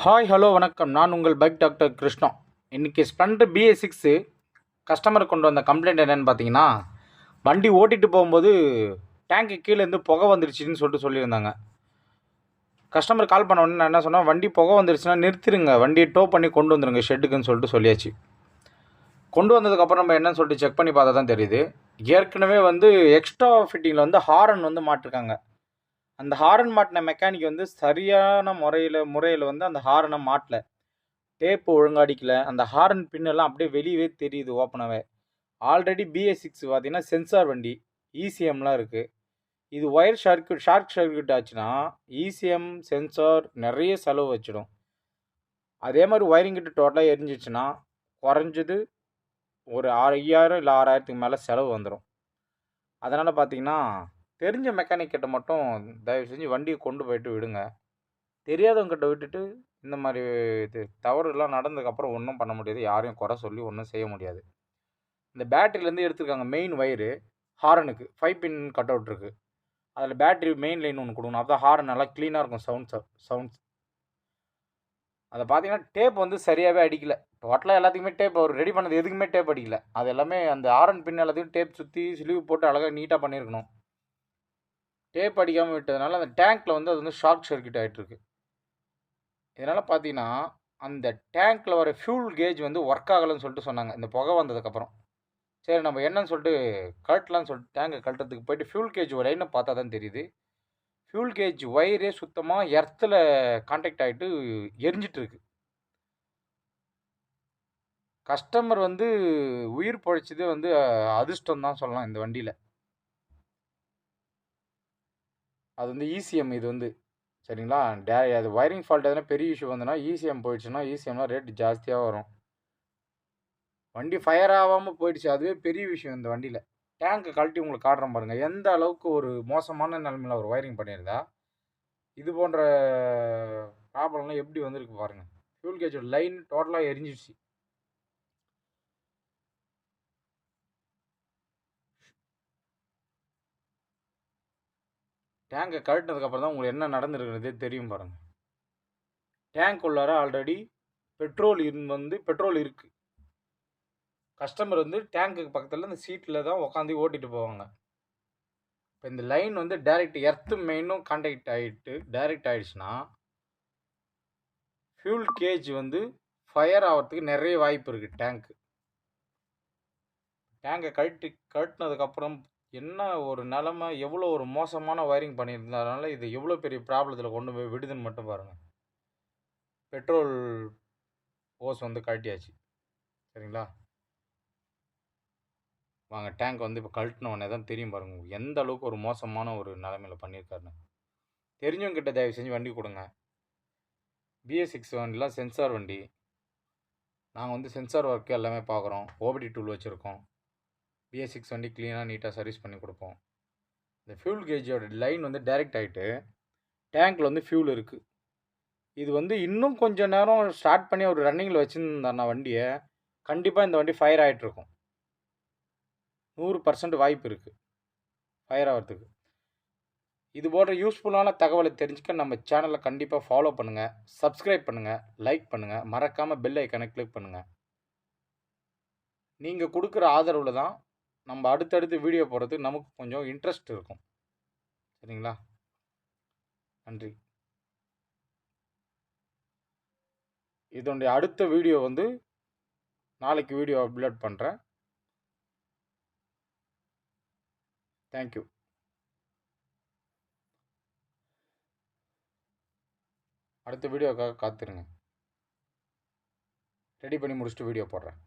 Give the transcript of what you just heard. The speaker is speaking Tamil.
ஹாய் ஹலோ வணக்கம். நான் உங்கள் பைக் டாக்டர் கிருஷ்ணா. இன்றைக்கி ஸ்ப்ளெண்டர் BS6 கஸ்டமர் கொண்டு வந்த கம்ப்ளைண்ட் என்னென்னு பார்த்தீங்கன்னா, வண்டி ஓட்டிகிட்டு போகும்போது டேங்க்கு கீழேருந்து புகை வந்துருச்சுன்னு சொல்லியிருந்தாங்க. கஸ்டமர் கால் பண்ண உடனே நான் என்ன சொன்னேன், வண்டி புகை வந்துருச்சுன்னா நிறுத்திடுங்க, வண்டியை டோ பண்ணி கொண்டு வந்துடுங்க ஷெட்டுக்குன்னு சொல்லியாச்சு. கொண்டு வந்ததுக்கப்புறம் நம்ம என்னன்னு சொல்லிட்டு செக் பண்ணி பார்த்தா தான் தெரியுது, ஏற்கனவே எக்ஸ்ட்ரா ஃபிட்டிங்கில் ஹாரன் மாட்டிருக்காங்க. அந்த ஹாரன் மாட்டின மெக்கானிக் சரியான முறையில் அந்த ஹாரனை மாட்டல. டேப் ஒழுங்கா அடிக்கல. அந்த ஹாரன் பின் எல்லாம் அப்படியே வெளியவே தெரியுது ஓப்பனாவே. ஆல்ரெடி BS6 பார்த்தீங்கன்னா சென்சார் வண்டி. ECMலாம் இருக்குது. இது ஒயர் ஷார்ட் சர்க்யூட் ஆச்சுன்னா ECM, சென்சார் நிறைய செலவு வச்சிடும். அதே மாதிரி ஒயரிங் கிட்ட டோட்டலாக எரிஞ்சிச்சுன்னா குறைஞ்சது ஒரு 5000 இல்லை 6000க்கு மேலே செலவு வந்துடும். அதனால் பார்த்தீங்கன்னா தெரிஞ்ச மெக்கானிக் கிட்ட மட்டும் தயவு செஞ்சு வண்டியை கொண்டு போயிட்டு விடுங்க. தெரியாதவங்ககிட்ட விட்டுட்டு இந்த மாதிரி தவறுலாம் நடந்ததுக்கப்புறம் ஒன்றும் பண்ண முடியாது. யாரையும் குறை சொல்லி ஒன்றும் செய்ய முடியாது. இந்த பேட்டரியிலேருந்து எடுத்துருக்காங்க மெயின் வயரு ஹாரனுக்கு 5 பின் கட் அவுட் இருக்குது. அதில் பேட்டரி மெயின் லைன் ஒன்று கொடுக்கணும். அப்போ தான் ஹாரன் நல்லா க்ளீனாக இருக்கும். சவுண்ட்ஸ் அதை பார்த்தீங்கன்னா டேப் சரியாகவே அடிக்கல. டோட்டலாக எல்லாத்துக்குமே டேப் அவர் ரெடி பண்ணது எதுக்குமே டேப் அடிக்கல. அது எல்லாமே அந்த ஹாரன் பின் எல்லாத்தையும் டேப் சுற்றி ஸ்லீவ் போட்டு அழகாக நீட்டாக பண்ணியிருக்கணும். டேப் அடிக்காமல் விட்டதுனால அந்த டேங்க்கில் அது ஷார்ட் சர்க்யூட் ஆகிட்டுருக்கு. இதனால் பார்த்தீங்கன்னா அந்த டேங்க்கில் வர ஃபியூல் கேஜ் ஒர்க் ஆகலைன்னு சொல்லிட்டு சொன்னாங்க இந்த புகை வந்ததுக்கப்புறம். சரி நம்ம என்னன்னு சொல்லிட்டு கழட்டலான்னு சொல்லிட்டு டேங்கை கழட்டத்துக்கு போயிட்டு ஃபியூல் கேஜ் லைனை பார்த்தா தான் தெரியுது, ஃபியூல் கேஜ் ஒயரே சுத்தமாக எர்த்தில் கான்டாக்ட் ஆகிட்டு எரிஞ்சிட்ருக்கு. கஸ்டமர் உயிர் பொழைச்சது அதிர்ஷ்டம் தான் சொல்லலாம் இந்த வண்டியில். அது ECM இது சரிங்களா. அது ஒயரிங் ஃபால்ட் எதனா பெரிய இஷ்யூ வந்துன்னா ECM போயிடுச்சுன்னா ECMலாம் ரேட்டு ஜாஸ்தியாக வரும். வண்டி ஃபயர் ஆகாமல் போயிடுச்சு, அதுவே பெரிய விஷயம் இந்த வண்டியில். டேங்கை கழட்டி உங்களுக்கு காட்டுறேன் பாருங்கள், எந்த அளவுக்கு ஒரு மோசமான நிலைமையில் ஒரு ஒயரிங் பண்ணியிருந்தா இது போன்ற ப்ராப்ளம்லாம் எப்படி வந்திருக்கு பாருங்கள். ஃபியூல் கேஜோட லைன் டோட்டலாக எரிஞ்சிடுச்சு. டேங்கை கழட்டினதுக்கப்புறம் தான் உங்களுக்கு என்ன நடந்துருக்கிறதே தெரியும் பாருங்கள். டேங்க் உள்ளார ஆல்ரெடி பெட்ரோல் இருக்குது. கஸ்டமர் டேங்குக்கு பக்கத்தில் இந்த சீட்டில் தான் உட்காந்து ஓட்டிகிட்டு போவாங்க. இப்போ இந்த லைன் டைரக்ட் எர்த்து மெயினும் கான்டாக்ட் ஆகிடுச்சுன்னா ஃபியூல் கேஜ் ஃபயர் ஆகிறதுக்கு நிறைய வாய்ப்பு இருக்குது. டேங்கை கழட்டினதுக்கப்புறம் என்ன ஒரு நிலமை, எவ்வளோ ஒரு மோசமான ஒயரிங் பண்ணியிருந்ததுனால இது எவ்வளோ பெரிய ப்ராப்ளத்தில் கொண்டு போய் விடுதுன்னு மட்டும் பாருங்கள். பெட்ரோல் ஓஸ் கழட்டியாச்சு சரிங்களா. வாங்க டேங்க் இப்போ கழட்டின உடனே தான் தெரியும் பாருங்கள் எந்த அளவுக்கு ஒரு மோசமான ஒரு நிலமையில் பண்ணியிருக்காருன்னு. தெரிஞ்சவங்ககிட்ட தயவு செஞ்சு வண்டி கொடுங்க. BS6 வண்டிலாம் சென்சார் வண்டி. நாங்கள் சென்சார் ஒர்க்கு எல்லாமே பார்க்குறோம். OBD டூல் வச்சுருக்கோம். BS6 வண்டி க்ளீனாக நீட்டாக சர்வீஸ் பண்ணி கொடுப்போம். இந்த ஃபியூல் கேஜோட லைன் டைரக்ட் ஆகிட்டு டேங்க்கில் ஃபியூல் இருக்குது. இது இன்னும் கொஞ்சம் நேரம் ஸ்டார்ட் பண்ணி ஒரு ரன்னிங்கில் வச்சுருந்தாண்ணா வண்டியை கண்டிப்பாக இந்த வண்டி ஃபயர் ஆகிட்ருக்கும். 100% வாய்ப்பு இருக்குது ஃபயர் ஆகிறதுக்கு. இது போன்ற யூஸ்ஃபுல்லான தகவலை தெரிஞ்சுக்க நம்ம சேனலை கண்டிப்பாக ஃபாலோ பண்ணுங்கள், சப்ஸ்கிரைப் பண்ணுங்கள், லைக் பண்ணுங்கள், மறக்காமல் பெல் ஐக்கானை கிளிக் பண்ணுங்கள். நீங்கள் கொடுக்குற ஆதரவில் தான் நம்ம அடுத்தடுத்து வீடியோ போடுறதுக்கு நமக்கு கொஞ்சம் இன்ட்ரெஸ்ட் இருக்கும் சரிங்களா. நன்றி. இதனுடைய அடுத்த வீடியோ நாளைக்கு வீடியோ அப்லோட் பண்ணுறேன். தேங்க்யூ. அடுத்த வீடியோக்காக காத்துருங்க. ரெடி பண்ணி முடிச்சுட்டு வீடியோ போடுறேன்.